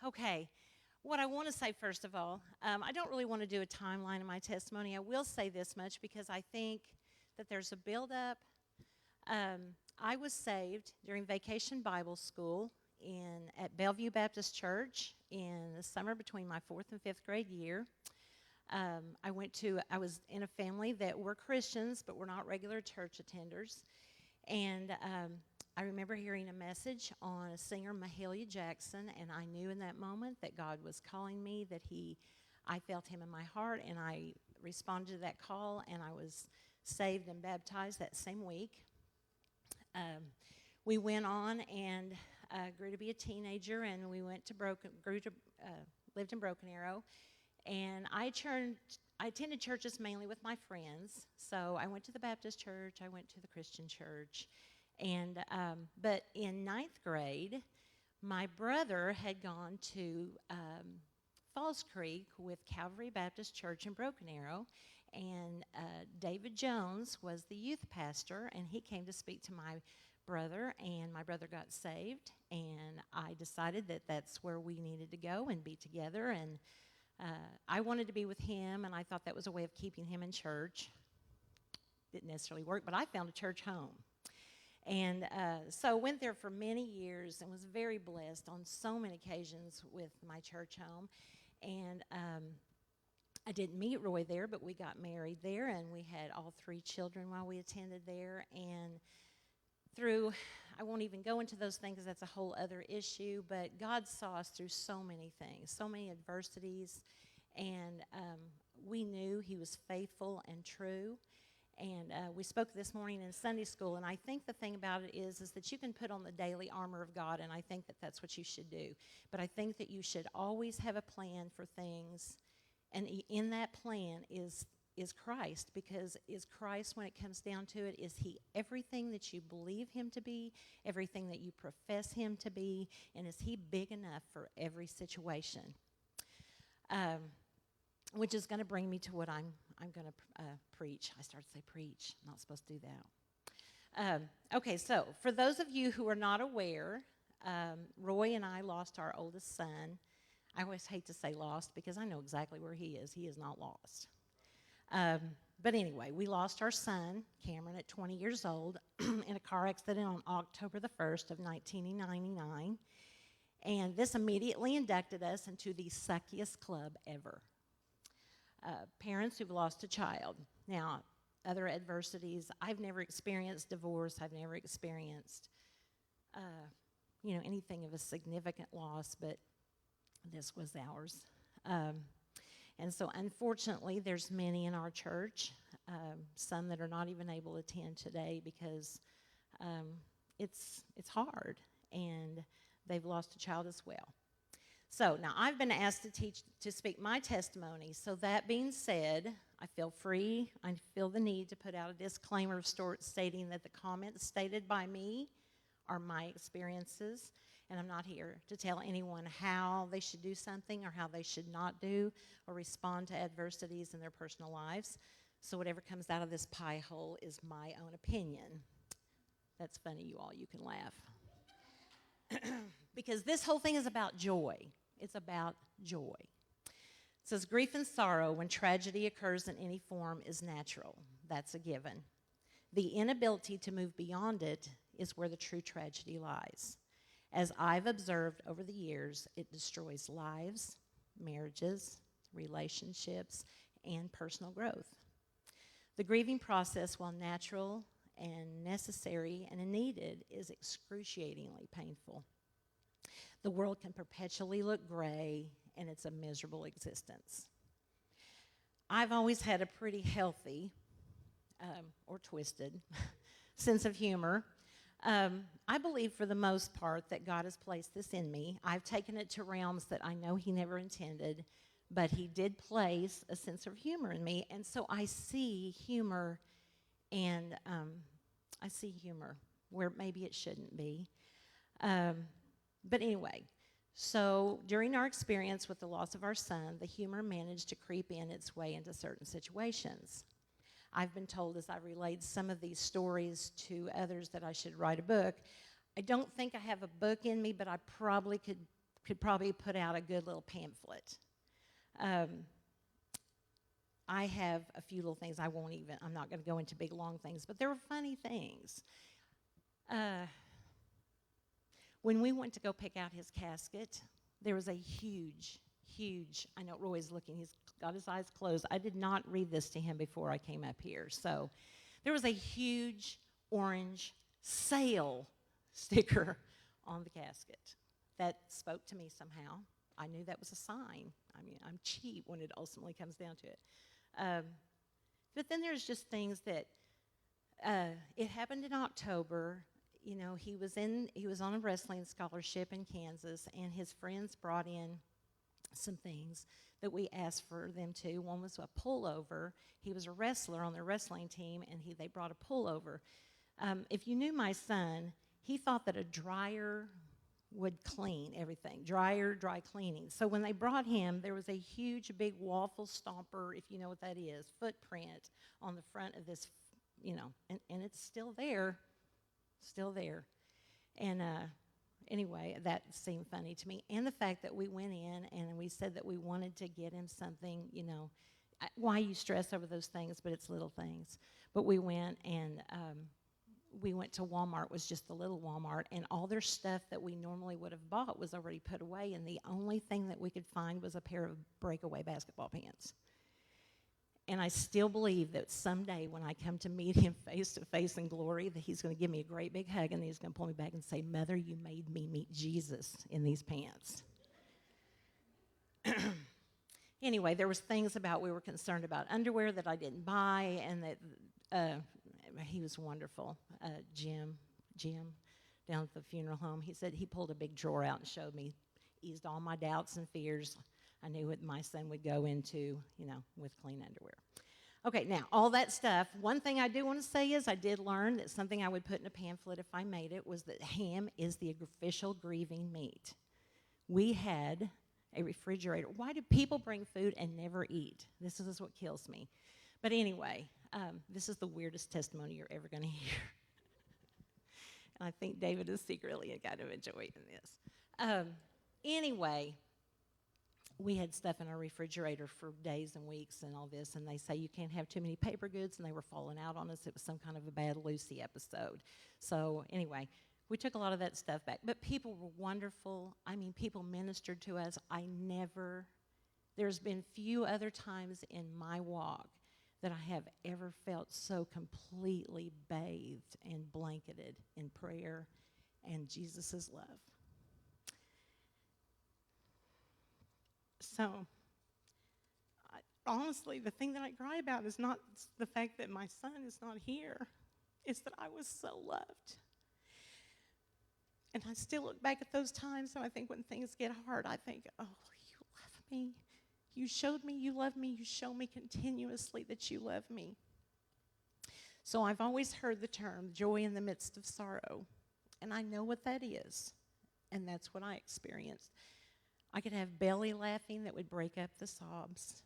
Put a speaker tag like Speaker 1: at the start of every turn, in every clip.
Speaker 1: Okay. What I want to say, first of all, I don't really want to do a timeline of my testimony. I will say this much because I think that there's a buildup. I was saved during Vacation Bible School at Bellevue Baptist Church in the summer between my 4th and 5th grade year. I was in a family that were Christians, but were not regular church attenders. And I remember hearing a message on a singer, Mahalia Jackson, and I knew in that moment that God was calling me, I felt him in my heart, and I responded to that call, and I was saved and baptized that same week. We went on and grew to be a teenager, and we went to lived in Broken Arrow, and I attended churches mainly with my friends. So I went to the Baptist church, I went to the Christian church, and but in 9th grade, my brother had gone to Falls Creek with Calvary Baptist Church in Broken Arrow, and David Jones was the youth pastor, and he came to speak to my brother, and my brother got saved, and I decided that that's where we needed to go and be together, and I wanted to be with him, and I thought that was a way of keeping him in church. Didn't necessarily work, but I found a church home. And so went there for many years and was very blessed on so many occasions with my church home. And I didn't meet Roy there, but we got married there, and we had all 3 children while we attended there. And I won't even go into those things, that's a whole other issue, but God saw us through so many things, so many adversities, and we knew he was faithful and true. And we spoke this morning in Sunday school, and I think the thing about it is that you can put on the daily armor of God, and I think that that's what you should do. But I think that you should always have a plan for things, and in that plan is Christ, because is Christ, when it comes down to it, is he everything that you believe him to be, everything that you profess him to be, and is he big enough for every situation? Which is going to bring me to what I'm going to preach. I started to say preach. I'm not supposed to do that. Okay, so for those of you who are not aware, Roy and I lost our oldest son. I always hate to say lost because I know exactly where he is. He is not lost. But anyway, we lost our son, Cameron, at 20 years old in a car accident on October the 1st of 1999. And this immediately inducted us into the suckiest club ever. Parents who've lost a child. Now, other adversities, I've never experienced divorce. I've never experienced, anything of a significant loss, but this was ours. And so, unfortunately, there's many in our church, some that are not even able to attend today because it's hard, and they've lost a child as well. So now I've been asked to speak my testimony. So that being said, I feel the need to put out a disclaimer of stating that the comments stated by me are my experiences, and I'm not here to tell anyone how they should do something or how they should not do or respond to adversities in their personal lives. So whatever comes out of this pie hole is my own opinion. That's funny, you all. You can laugh. Because this whole thing is about joy. It's about joy. It says, grief and sorrow when tragedy occurs in any form is natural. That's a given. The inability to move beyond it is where the true tragedy lies. As I've observed over the years, it destroys lives, marriages, relationships, and personal growth. The grieving process, while natural and necessary and needed, is excruciatingly painful. The world can perpetually look gray, and it's a miserable existence. I've always had a pretty healthy, or twisted, sense of humor. I believe for the most part that God has placed this in me. I've taken it to realms that I know he never intended, but he did place a sense of humor in me, and so I see humor, and I see humor where maybe it shouldn't be. But anyway, so during our experience with the loss of our son, the humor managed to creep in its way into certain situations. I've been told as I relayed some of these stories to others that I should write a book. I don't think I have a book in me, but I probably could could probably put out a good little pamphlet. I have a few little things I'm not going to go into big, long things, but there were funny things. When we went to go pick out his casket, there was a huge, I know Roy's looking, he's got his eyes closed. I did not read this to him before I came up here. So there was a huge orange sale sticker on the casket that spoke to me somehow. I knew that was a sign. I mean, I'm cheap when it ultimately comes down to it. But then there's just things that, it happened in October. You know, he was on a wrestling scholarship in Kansas, and his friends brought in some things that we asked for them to. One was a pullover. He was a wrestler on their wrestling team, and they brought a pullover. If you knew my son, he thought that a dryer would clean everything, dry cleaning. So when they brought him, there was a huge, big waffle stomper, if you know what that is, footprint on the front of this, you know, and it's still there. And anyway, that seemed funny to me. And the fact that we went in and we said that we wanted to get him something, you know, why you stress over those things, but it's little things. But we went and we went to Walmart, was just the little Walmart, and all their stuff that we normally would have bought was already put away, and the only thing that we could find was a pair of breakaway basketball pants. And I still believe that someday when I come to meet him face to face in glory, that he's going to give me a great big hug, and he's going to pull me back and say, "Mother, you made me meet Jesus in these pants." Anyway, there was things we were concerned about underwear that I didn't buy, and that he was wonderful. Jim, down at the funeral home, he said he pulled a big drawer out and showed me, eased all my doubts and fears. I knew what my son would go into, you know, with clean underwear. Okay, now, all that stuff, one thing I do want to say is I did learn that something I would put in a pamphlet if I made it was that ham is the official grieving meat. We had a refrigerator. Why do people bring food and never eat? This is what kills me. But anyway, this is the weirdest testimony you're ever going to hear. And I think David is secretly kind of enjoying this. Anyway, we had stuff in our refrigerator for days and weeks and all this, and they say you can't have too many paper goods, and they were falling out on us. It was some kind of a Bad Lucy episode. So anyway, we took a lot of that stuff back. But people were wonderful. I mean, people ministered to us. There's been few other times in my walk that I have ever felt so completely bathed and blanketed in prayer and Jesus' love. So, honestly, the thing that I cry about is not the fact that my son is not here. It's that I was so loved. And I still look back at those times, and I think when things get hard, I think, oh, you love me. You showed me you love me. You show me continuously that you love me. So I've always heard the term joy in the midst of sorrow, and I know what that is, and that's what I experienced. I could have belly laughing that would break up the sobs.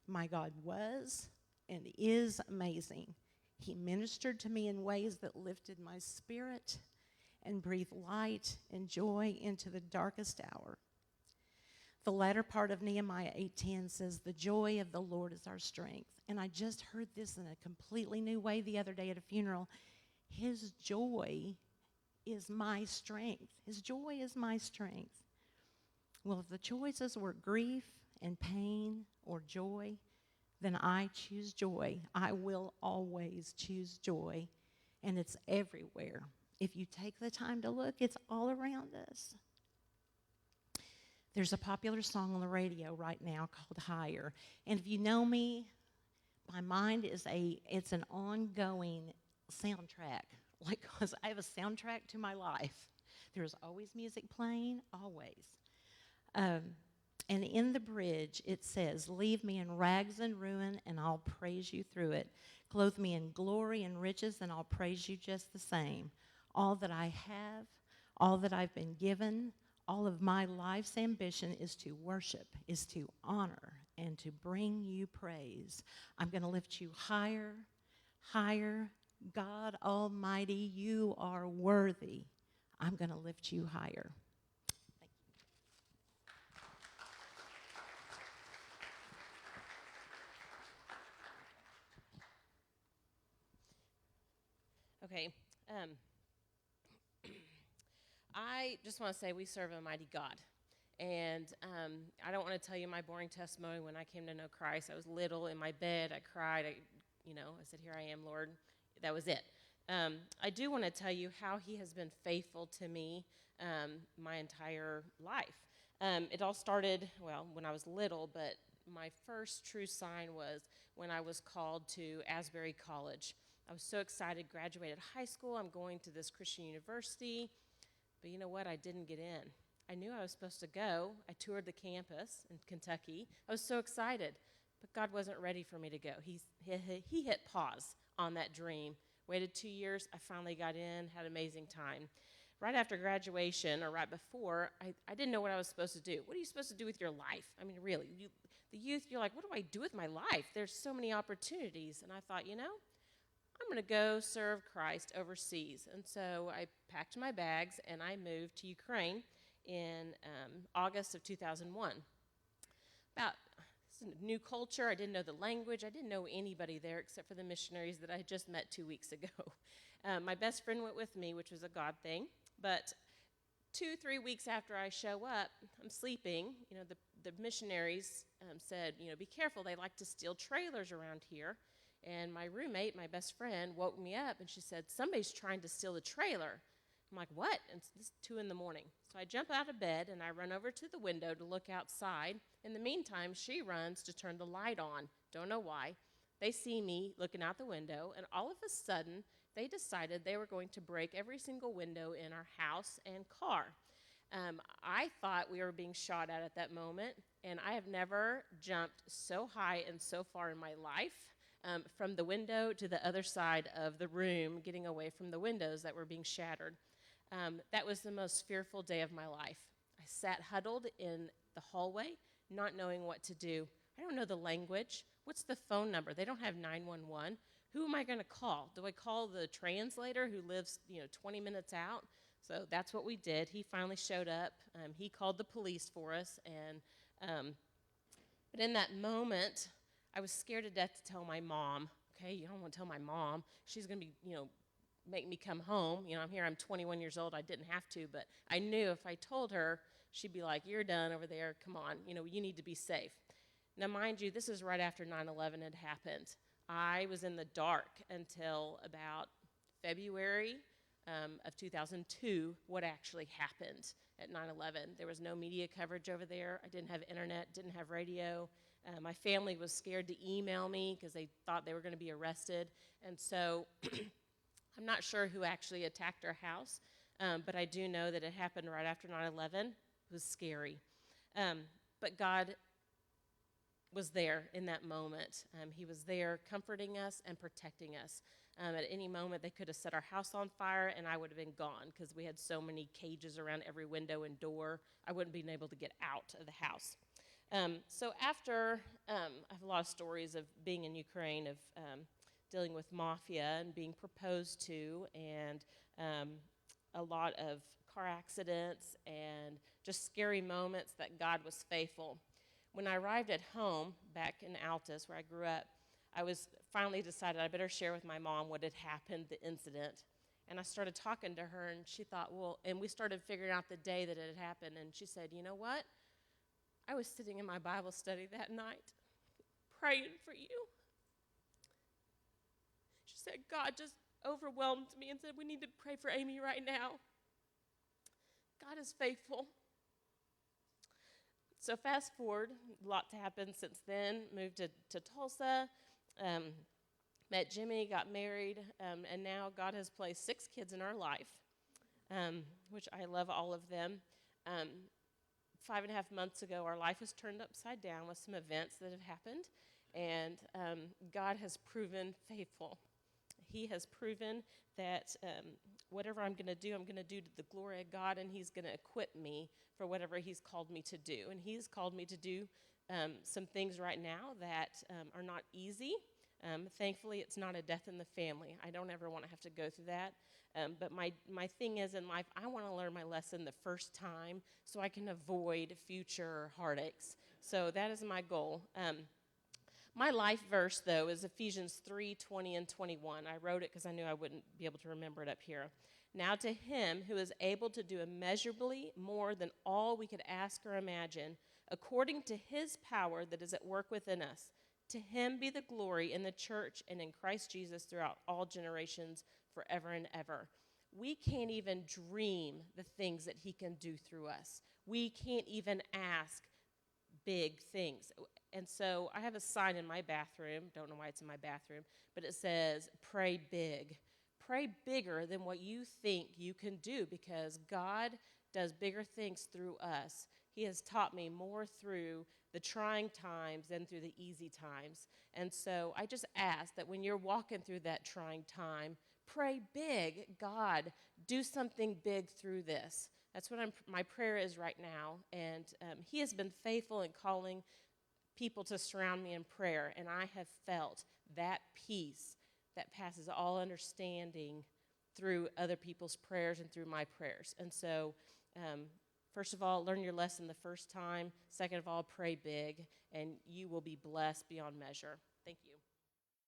Speaker 1: My God was and is amazing. He ministered to me in ways that lifted my spirit and breathed light and joy into the darkest hour. The latter part of Nehemiah 8:10 says, "The joy of the Lord is our strength." And I just heard this in a completely new way the other day at a funeral. His joy is my strength. His joy is my strength. Well, if the choices were grief and pain or joy, then I choose joy. I will always choose joy, and it's everywhere. If you take the time to look, it's all around us. There's a popular song on the radio right now called Higher. And if you know me, my mind it's an ongoing soundtrack. Like, 'cause I have a soundtrack to my life. There's always music playing, always. And in the bridge, it says, "Leave me in rags and ruin, and I'll praise you through it. Clothe me in glory and riches, and I'll praise you just the same. All that I have, all that I've been given, all of my life's ambition is to worship, is to honor, and to bring you praise. I'm going to lift you higher, higher. God Almighty, you are worthy. I'm going to lift you higher." Thank you.
Speaker 2: Okay. I just want to say we serve a mighty God. And I don't want to tell you my boring testimony when I came to know Christ. I was little in my bed. I cried. I said, "Here I am, Lord." That was it. I do want to tell you how he has been faithful to me my entire life. It all started, well, when I was little, but my first true sign was when I was called to Asbury College. I was so excited, graduated high school. I'm going to this Christian university. But you know what? I didn't get in. I knew I was supposed to go. I toured the campus in Kentucky. I was so excited. But God wasn't ready for me to go. He hit pause on that dream. Waited 2 years. I finally got in, had an amazing time. Right after graduation, or right before, I didn't know what I was supposed to do. What are you supposed to do with your life? I mean, really, the youth, you're like, what do I do with my life? There's so many opportunities. And I thought, I'm going to go serve Christ overseas. And so I packed my bags and I moved to Ukraine in August of 2001. It's a new culture. I didn't know the language. I didn't know anybody there except for the missionaries that I had just met 2 weeks ago. My best friend went with me, which was a God thing. But 2-3 weeks after I show up, I'm sleeping. The missionaries said, be careful. They like to steal trailers around here. And my roommate, my best friend, woke me up, and she said, somebody's trying to steal the trailer. I'm like, what? And it's 2 in the morning. So I jump out of bed, and I run over to the window to look outside. In the meantime, she runs to turn the light on. Don't know why. They see me looking out the window, and all of a sudden, they decided they were going to break every single window in our house and car. I thought we were being shot at that moment, and I have never jumped so high and so far in my life. From the window to the other side of the room, getting away from the windows that were being shattered. That was the most fearful day of my life. I sat huddled in the hallway, not knowing what to do. I don't know the language. What's the phone number? They don't have 911. Who am I going to call? Do I call the translator who lives, 20 minutes out? So that's what we did. He finally showed up. He called the police for us. But in that moment, I was scared to death to tell my mom. Okay, you don't want to tell my mom. She's going to be, make me come home. I'm 21 years old. I didn't have to, but I knew if I told her, she'd be like, you're done over there. Come on, you need to be safe. Now, mind you, this is right after 9/11 had happened. I was in the dark until about February of 2002, what actually happened at 9/11. There was no media coverage over there. I didn't have internet, didn't have radio. My family was scared to email me because they thought they were going to be arrested. And so I'm not sure who actually attacked our house, but I do know that it happened right after 9/11. It was scary. But God was there in that moment. He was there comforting us and protecting us. At any moment, they could have set our house on fire, and I would have been gone because we had so many cages around every window and door. I wouldn't have been able to get out of the house. So after, I have a lot of stories of being in Ukraine, of dealing with mafia and being proposed to, and a lot of car accidents and just scary moments that God was faithful. When I arrived at home back in Altus, where I grew up, I was finally decided I better share with my mom what had happened, the incident. And I started talking to her, and she thought, and we started figuring out the day that it had happened, and she said, you know what? I was sitting in my Bible study that night praying for you. She said, God just overwhelmed me and said, we need to pray for Amy right now. God is faithful. So fast forward, a lot to happen since then. Moved to Tulsa, met Jimmy, got married, and now God has placed 6 kids in our life, which I love all of them. 5.5 months ago, our life was turned upside down with some events that have happened, and God has proven faithful. He has proven that whatever I'm going to do to the glory of God, and he's going to equip me for whatever he's called me to do. And he's called me to do some things right now that are not easy. Thankfully, it's not a death in the family. I don't ever want to have to go through that. But my thing is in life, I want to learn my lesson the first time so I can avoid future heartaches. So that is my goal. My life verse, though, is Ephesians 3:20 and 21. I wrote it because I knew I wouldn't be able to remember it up here. Now to him who is able to do immeasurably more than all we could ask or imagine, according to his power that is at work within us, to him be the glory in the church and in Christ Jesus throughout all generations, forever and ever. We can't even dream the things that he can do through us. We can't even ask big things. And so I have a sign in my bathroom, don't know why it's in my bathroom, but it says, pray big. Pray bigger than what you think you can do, because God does bigger things through us. He has taught me more through the trying times than through the easy times. And so I just ask that when you're walking through that trying time, pray big. God, do something big through this. That's what my prayer is right now. And he has been faithful in calling people to surround me in prayer, and I have felt that peace that passes all understanding through other people's prayers and through my prayers. And so, first of all, learn your lesson the first time. Second of all, pray big, and you will be blessed beyond measure. Thank you.